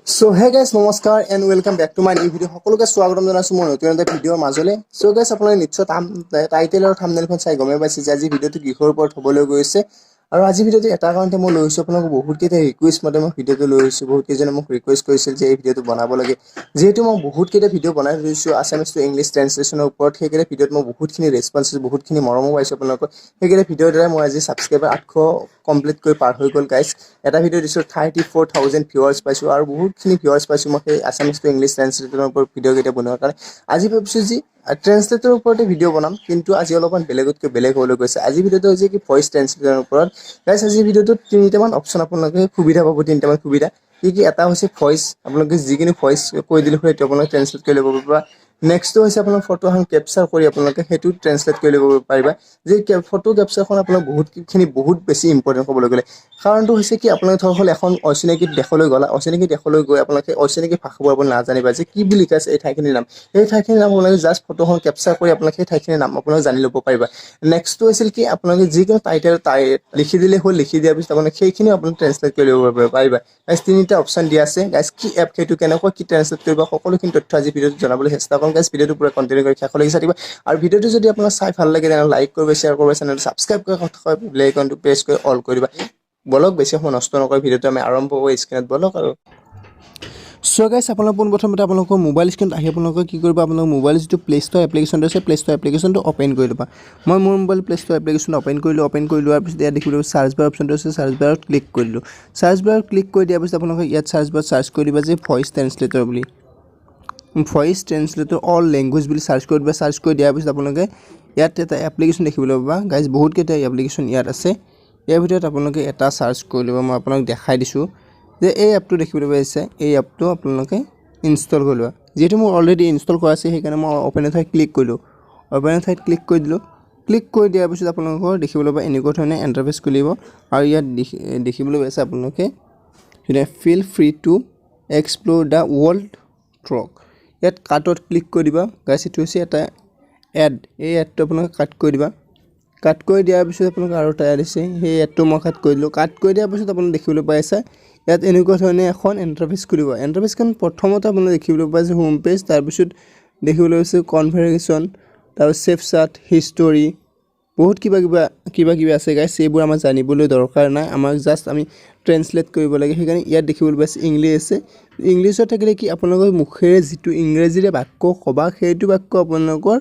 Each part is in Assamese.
So hey guys, namaskar and welcome back to my new video. সকলোকে স্বাগতম জনাইছো মই নতুন এটা ভিডিঅ'ৰ মাজলে। So guys, আপোনালোকে নিশ্চয় টাইটেল আৰু থাম্বনেলখন চাই গমে পাইছে যে আজি ভিডিঅ'টো কিহৰ ওপৰত হ'বলৈ গৈছে। আৰু আজি ভিডিঅ'টো এটা কাৰণতে মই লৈছো আপোনালোকক বহুত কেইটা ৰিকুৱেষ্ট মতে মই ভিডিঅ'টো লৈছো। বহুত কেইজনে মোক ৰিকুৱেষ্ট কৰিছিল যে এই ভিডিঅ'টো বনাব লাগে। যেহেতু মই বহুত কেইটা ভিডিঅ' বনাই লৈছো আছামিজ টু ইংলিছ ট্ৰান্সলেচনৰ ওপৰত, সেইকেইটা ভিডিঅ'ত মই বহুতখিনি ৰেছপন্স বহুতখিনি মৰমো পাইছো আপোনালোকৰ। সেইকেইটা ভিডিঅ'ৰ দ্বাৰা মই আজি ছাবস্ক্ৰাইবাৰ 800 কমপ্লিট কৰি পাৰ হৈ গ'ল গাইছ। এটা ভিডিঅ' দিছো 34,000 ভিউৱাৰ্ছ পাইছো আৰু বহুতখিনি ভিউৱাৰ্ছ পাইছো মই সেই আছামিজ টু ইংলিছ ট্ৰান্সলেটৰৰ ওপৰত ভিডিঅ' কেইটা বনোৱাৰ কাৰণে। আজি ভাবিছো যে ট্ৰান্সলেটৰৰ ওপৰতে ভিডিঅ' বনাম, কিন্তু আজি অলপমান বেলেগতকৈ বেলেগ হ'বলৈ গৈছে। আজি ভিডিঅ'টো হৈছে কি ভইচ ট্ৰান্সলেটৰৰ ওপৰত। গাইছ আজি ভিডিঅ'টোত তিনিটামান অপশ্যন আপোনালোকে সুবিধা পাব, তিনিটামান সুবিধা। কি এটা হৈছে ভইচ, আপোনালোকে যিকোনো ভইচ কৈ দিলে সেইটো আপোনালোকে ট্ৰান্সলেট কৰি ল'ব পাৰিব। নেক্সটটো হৈছে আপোনাৰ ফটো এখন কেপচাৰ কৰি আপোনালোকে সেইটো ট্ৰান্সলেট কৰি ল'ব পাৰিবা। যে ফটো কেপচাৰখন আপোনাক বহুত বেছি ইম্পৰ্টেণ্ট ক'বলৈ গ'লে। কাৰণটো হৈছে কি আপোনালোকে ধৰক হ'ল এখন অচিনাকি দেশলৈ গ'লা, অচিনাকি দেশলৈ গৈ আপোনালোকে অচিনাকি ভাষাবোৰ আপুনি নাজানিবা যে কি বুলি লিখা আছে এই ঠাইখিনিৰ নাম। সেই ঠাইখিনিৰ নাম আপোনালোকে জাষ্ট ফটোখন কেপচাৰ কৰি আপোনালোকে সেই ঠাইখিনিৰ নাম আপোনালোকে জানি ল'ব পাৰিবা। নেক্সটটো হৈছিল কি আপোনালোকে যিকোনো টাইটেল লিখি দিলে হ'ল, লিখি দিয়াৰ পিছত আপোনালোকে সেইখিনিও আপোনালোকে ট্ৰান্সলেট কৰি ল'ব পাৰিবা। গাইছ তিনিটা অপশ্যন দিয়া আছে। গাইছ কি এপ, সেইটো কেনেকৈ কি ট্ৰান্সলেট কৰিব, সকলোখিনি তথ্য আজি ভিডিঅ'টো জনাবলৈ চেষ্টা কৰিম। গাইছ ভিডিঅ'টো পুৰা কণ্টিনিউ কৰি শেষলৈকে চাই থাকিবা। আৰু ভিডিঅ'টো যদি আপোনাৰ চাই ভাল লাগে তেনেহ'লে লাইক কৰিব, শ্বেয়াৰ কৰিব, চেনেলটো ছাবস্ক্ৰাইব কৰি বেল আইকনটো প্ৰেছ কৰি অল কৰি দিবা। বলক বেছি সময় নষ্ট নকৰি ভিডিঅ'টো আমি আৰম্ভ কৰি স্ক্ৰীনত বলক। আৰু সো গাইছ আপোনালোক পোনপ্ৰথমতে আপোনালোকৰ মোবাইল স্ক্ৰীনত আহি আপোনালোকে কি কৰিব, আপোনালোকৰ মোবাইল যিটো প্লে ষ্ট'ৰ এপ্লিকেশ্যনটো আছে, প্লে ষ্ট'ৰ এপ্লিকেশ্যনটো অ'পেন কৰি ল'বা। মই মোৰ মোবাইল প্লে ষ্ট'ৰ এপ্লিকেশ্যনটো অ'পেন কৰি লোৱাৰ পিছত ইয়াত দেখিবলৈ চাৰ্চ বাৰ অপশ্যনটো আছে, চাৰ্চ বাৰত ক্লিক কৰিলোঁ। চাৰ্চ বাৰত ক্লিক কৰি দিয়াৰ পিছত আপোনালোকে ইয়াত চাৰ্চ বাৰত চাৰ্চ কৰি দিবা যে ভইচ ট্ৰান্সলেটৰ বুলি, ভইচ ট্ৰান্সলেটৰ অল লেংগুৱেজ বুলি চাৰ্চ কৰি দিবা। চাৰ্চ কৰি দিয়াৰ পিছত আপোনালোকে ইয়াত এটা এপ্লিকেশ্যন দেখিবলৈ পাবা। গাইজ বহুতকেইটা এপ্লিকেশ্যন ইয়াত আছে, ইয়াৰ ভিতৰত আপোনালোকে এটা চাৰ্চ কৰি ল'ব। মই আপোনাক দেখাই দিছোঁ যে এই এপটো দেখিবলৈ পাইছে, এই এপটো আপোনালোকে ইনষ্টল কৰি লোৱা। যিহেতু মোৰ অলৰেডি ইনষ্টল কৰা আছে সেইকাৰণে মই অ'পেনৰ ঠাইত ক্লিক কৰিলোঁ। অ'পেনৰ ঠাইত ক্লিক কৰি দিলোঁ। ক্লিক কৰি দিয়াৰ পিছত আপোনালোকৰ দেখিবলৈ পাব এনেকুৱা ধৰণে ইণ্টাৰফেচ খুলিব। আৰু ইয়াত দেখিবলৈ পাইছে আপোনালোকে feel free to explore the world truck, ইয়াত কাটত ক্লিক কৰি দিবা। গাইছ এইটো হৈছে এটা এড, এই এডটো আপোনালোকে কাট কৰি দিবা। কাট কৰি দিয়াৰ পিছত আপোনালোকে আৰু এটা এড আছে, সেই এডটো মই কাট কৰি দিলোঁ। কাট কৰি দিয়াৰ পিছত আপোনালোকে দেখিবলৈ পাইছে ইয়াত এনেকুৱা ধৰণে এখন ইণ্টাৰফেচ খুলিব। ইণ্টাৰফেচখন প্ৰথমতে আপোনালোকে দেখিবলৈ পাইছে হোম পেজ, তাৰপিছত দেখিবলৈ পাইছে কনভাৰচেশ্যন, তাৰপিছত ছেভ চাট, হিষ্টৰী, বহুত কিবা কিবি আছে গাইছ। এইবোৰ আমাৰ জানিবলৈ দৰকাৰ নাই, আমাক জাষ্ট আমি ট্ৰেন্সলেট কৰিব লাগে। সেইকাৰণে ইয়াত দেখিবলৈ পাইছে ইংলিছ আছে। ইংলিছত থাকিলে কি আপোনালোকৰ মুখেৰে যিটো ইংৰাজীৰে বাক্য ক'বা সেইটো বাক্য আপোনালোকৰ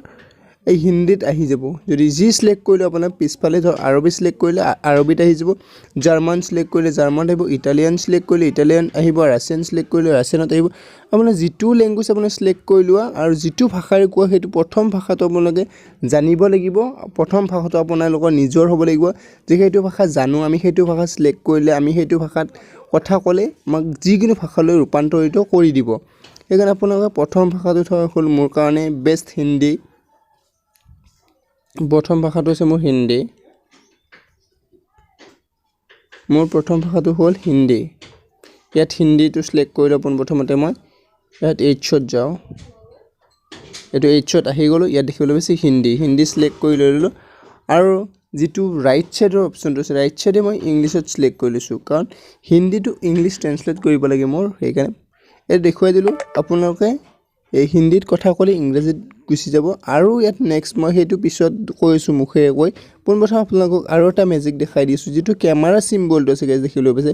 এই হিন্দীত আহি যাব। যদি যি চিলেক্ট কৰিলে আপোনাৰ পিছফালে ধৰ আৰবী চিলেক্ট কৰিলে আৰবীত আহি যাব, জাৰ্মান চিলেক্ট কৰিলে জাৰ্মানত আহিব, ইটালিয়ান চিলেক্ট কৰিলে ইটালিয়ান আহিব, ৰাছিয়ান চিলেক্ট কৰিলে ৰাছিয়ানত আহিব। আপোনাৰ যিটো লেংগুৱেজ আপুনি চিলেক্ট কৰি লোৱা আৰু যিটো ভাষাৰে কোৱা সেইটো প্ৰথম ভাষাটো আপোনালোকে জানিব লাগিব। প্ৰথম ভাষাটো আপোনালোকৰ নিজৰ হ'ব লাগিব, যে সেইটো ভাষা জানো আমি, সেইটো ভাষা চিলেক্ট কৰিলে আমি সেইটো ভাষাত কথা ক'লে আমাক যিকোনো ভাষালৈ ৰূপান্তৰিত কৰি দিব। সেইকাৰণে আপোনালোকে প্ৰথম ভাষাটো হ'ল মোৰ কাৰণে বেষ্ট হিন্দী। প্ৰথম ভাষাটো হৈছে মোৰ হিন্দী, মোৰ প্ৰথম ভাষাটো হ'ল হিন্দী। ইয়াত হিন্দীটো চিলেক্ট কৰি লওঁ। পোনপ্ৰথমতে মই ইয়াত এইচত যাওঁ, এইটো এইচত আহি গ'লোঁ। ইয়াত দেখিবলৈ পাইছে হিন্দী চিলেক্ট কৰি লৈ ল'লোঁ। আৰু যিটো ৰাইট ছাইডৰ অপশ্যনটো আছে, ৰাইট ছাইডে মই ইংলিছত চিলেক্ট কৰি লৈছোঁ, কাৰণ হিন্দীটো ইংলিছ ট্ৰেন্সলেট কৰিব লাগে মোৰ, সেইকাৰণে ইয়াত দেখুৱাই দিলোঁ। আপোনালোকে এই হিন্দীত কথা ক'লে ইংৰাজীত গুচি যাব। আৰু ইয়াত নেক্সট মই সেইটো পিছত কৈছোঁ মুখেৰে কৈ। পোনপ্ৰথমে আপোনালোকক আৰু এটা মেজিক দেখাই দিছোঁ, যিটো কেমেৰা চিম্বলটো আছে গাইজ দেখিবলৈ পাইছে।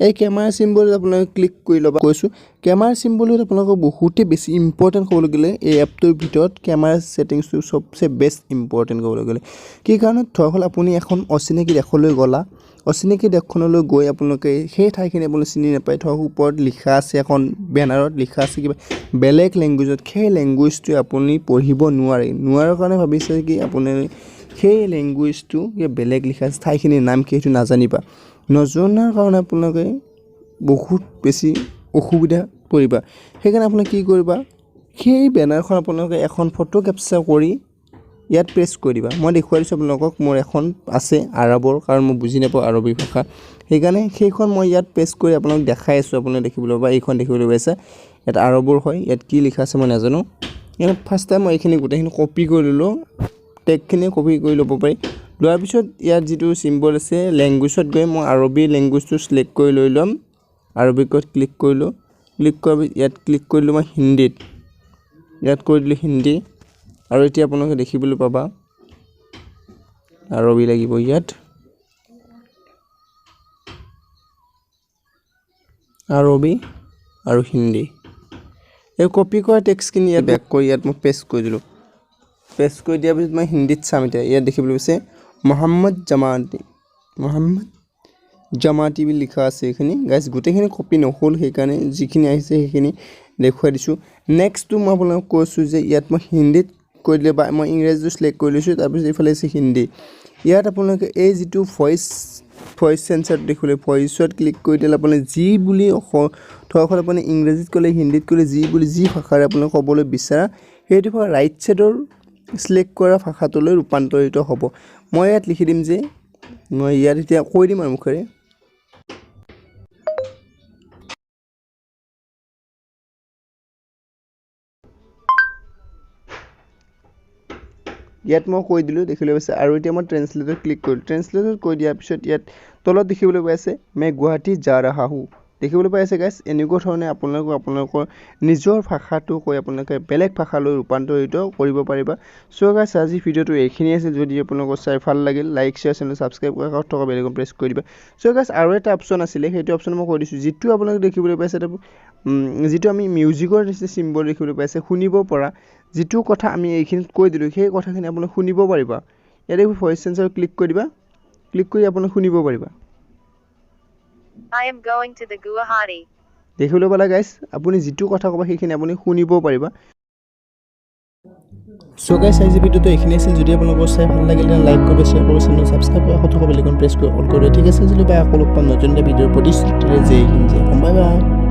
এই কেমেৰা চিম্বলত আপোনালোকে ক্লিক কৰি ল'বা। কৈছোঁ কেমেৰা চিম্বলত আপোনালোকক বহুতেই বেছি ইম্পৰ্টেণ্ট ক'বলৈ গ'লে এই এপটোৰ ভিতৰত কেমেৰা ছেটিংছটো চবচে বেষ্ট ইম্পৰ্টেণ্ট ক'বলৈ গ'লে। কি কাৰণত ধৰক হ'ল আপুনি এখন অচিনাকি দেশলৈ গ'লা, অচিনাকি দেশখনলৈ গৈ আপোনালোকে সেই ঠাইখিনি আপোনালোকে চিনি নাপায়, ধৰক ওপৰত লিখা আছে এখন বেনাৰত লিখা আছে কিবা বেলেগ লেংগুৱেজত, সেই লেংগুৱেজটো আপুনি পঢ়িব নোৱাৰাৰ কাৰণে ভাবিছে কি আপুনি সেই লেংগুৱেজটো বেলেগ লিখা আছে, ঠাইখিনিৰ নাম কি সেইটো নাজানিবা। নজনাৰ কাৰণে আপোনালোকে বহুত বেছি অসুবিধা পৰিবা। সেইকাৰণে আপোনালোকে কি কৰিবা, সেই বেনাৰখন আপোনালোকে এখন ফটো কেপচাৰ কৰি ইয়াত প্ৰেছ কৰি দিবা। মই দেখুৱাই দিছোঁ আপোনালোকক, মোৰ এখন আছে আৰবৰ, কাৰণ মই বুজি নাপাওঁ আৰবী ভাষা, সেইকাৰণে সেইখন মই ইয়াত প্ৰেছ কৰি আপোনালোকক দেখাই আছোঁ। আপোনালোকে দেখিবলৈ পাব, এইখন দেখিবলৈ পাইছে ইয়াত আৰবৰ হয়। ইয়াত কি লিখা আছে মই নাজানো। ইয়াত ফাৰ্ষ্ট টাইম মই এইখিনি গোটেইখিনি কপি কৰি ল'লোঁ, টেগখিনি কপি কৰি ল'ব পাৰি। লোৱাৰ পিছত ইয়াত যিটো চিম্বল আছে লেংগুৱেজত গৈ মই আৰবী লেংগুৱেজটো চিলেক্ট কৰি লৈ ল'ম, আৰবিকত ক্লিক কৰিলোঁ। ক্লিক কৰাৰ ইয়াত ক্লিক কৰিলোঁ মই হিন্দীত ইয়াত কৰি দিলোঁ হিন্দী আৰু এতিয়া আপোনালোকে দেখিবলৈ পাবা আৰবী লাগিব ইয়াত আৰবী আৰু হিন্দী এই কপি কৰা টেক্সটখিনি ইয়াত বেক কৰি ইয়াত মই পেষ্ট কৰি দিলোঁ পেষ্ট কৰি দিয়াৰ পিছত মই হিন্দীত চাম এতিয়া ইয়াত দেখিবলৈ পাইছে মোহাম্মদ জামাতি বুলি লিখা আছে এইখিনি গাইজ গোটেইখিনি কপি নহ'ল সেইকাৰণে যিখিনি আহিছে সেইখিনি দেখুৱাই দিছোঁ নেক্সটটো মই আপোনালোকক কৈছোঁ যে ইয়াত মই হিন্দীত কৰি দিলে বা মই ইংৰাজীটো চিলেক্ট কৰি লৈছোঁ তাৰপিছত এইফালে আছে হিন্দী ইয়াত আপোনালোকে এই যিটো ভইচ চেঞ্চাৰ দেখিলে ভইচত ক্লিক কৰি দিলে আপুনি যি বুলি ধৰক আপুনি ইংৰাজীত ক'লে হিন্দীত ক'লে যি ভাষাৰে আপোনালোকে ক'বলৈ বিচাৰা সেইটো ভাষা ৰাইট ছাইডৰ চিলেক্ট কৰা ভাষাটোলৈ ৰূপান্তৰিত হ'ব মই ইয়াত লিখি দিম যে মই ইয়াত এতিয়া কৈ দিম আৰু মুখেৰে ইয়াত মই কৈ দিলোঁ দেখিবলৈ পাইছে আৰু এতিয়া মই ট্ৰেন্সলেটৰ ক্লিক কৰিলোঁ ট্ৰেন্সলেটৰ কৈ দিয়াৰ পিছত ইয়াত তলত দেখিবলৈ পাইছে মই গুৱাহাটী যা ৰাহা হু দেখিবলৈ পাইছে গাইজ এনেকুৱা ধৰণে আপোনালোকৰ নিজৰ ভাষাটো কৈ আপোনালোকে বেলেগ ভাষালৈ ৰূপান্তৰিত কৰিব পাৰিবা চ' গাইজ আজি ভিডিঅ'টো এইখিনি আছিল যদি আপোনালোকৰ চাই ভাল লাগিল লাইক শ্বেয়াৰ চেনেল ছাবস্ক্ৰাইব কৰা কাষত থকা বেল আইকন প্ৰেছ কৰি দিবা চ' গাইজ আৰু এটা অপশ্যন আছিলে সেইটো অপশ্যন মই কৈ দিছোঁ যিটো আপোনালোকে দেখিবলৈ পাইছে যিটো আমি মিউজিকৰ নিচিনা চিম্বল দেখিবলৈ পাইছে শুনিব পৰা যিটো কথা আমি এইখিনিত কৈ দিলোঁ সেই কথাখিনি আপোনালোকে শুনিব পাৰিবা ইয়াতে ভইচ চেঞ্চাৰ ক্লিক কৰি দিবা ক্লিক কৰি আপোনালোকে শুনিব পাৰিবা I am going to the Guwahati. দেখিবলৈ পালা গাইজ আপুনি যিটো কথা ক'ব সেইখিনি আপুনি শুনিব পাৰিবা চ' গাইজ আজি ভিডিঅ'টো এইখিনি আছিল যদি আপোনালোকৰ চাই ভাল লাগিলে লাইক কৰিব শ্বেয়াৰ কৰিব চেনেল ছাবস্ক্ৰাইব কৰা কাষত থকা বেল আইকন প্ৰেছ কৰি অল কৰিব ঠিক আছে যদি বাই আকৌ লগ পাম নতুন এটা ভিডিঅ'ৰ প্ৰতিশ্ৰুতিৰে জয় হিন্দ বাই বাই